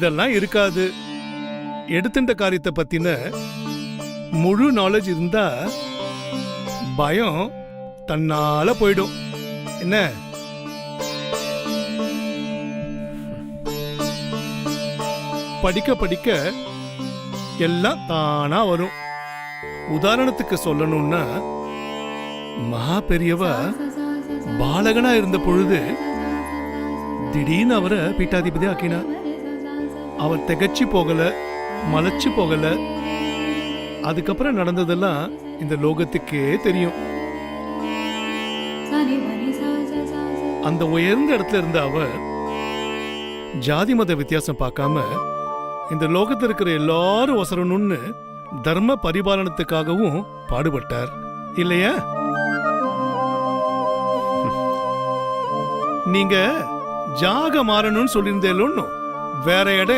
இதெல்லாம் இருக்காது. எடுத்துட்ட காரியத்தை பத்தின முழு நாலேஜ் இருந்தா பயம் தன்னால போயிடும். என்ன? படிக்க படிக்க எல்லாம் தானா வரும். உதாரணத்துக்கு சொல்லணும்னா, மகா பெரியவ பாலகனா இருந்த பொழுது திடீர்னு அவரை பீட்டாதிபதி ஆக்கினார். அவர் திகச்சு போகல, மலைச்சு போகல. அதுக்கப்புறம் நடந்ததெல்லாம் இந்த லோகத்துக்கே தெரியும். அந்த உயர்ந்த இடத்துல இருந்த அவர் ஜாதி மத வித்தியாசம் பார்க்காம இந்த லோகத்தில் இருக்கிற எல்லாரும் வசரணும்னு தர்ம பரிபாலனத்துக்காகவும் பாடுபட்டார் இல்லையா? நீங்க ஜாக மாறணும்னு சொல்லியிருந்தேன். வேற இடம்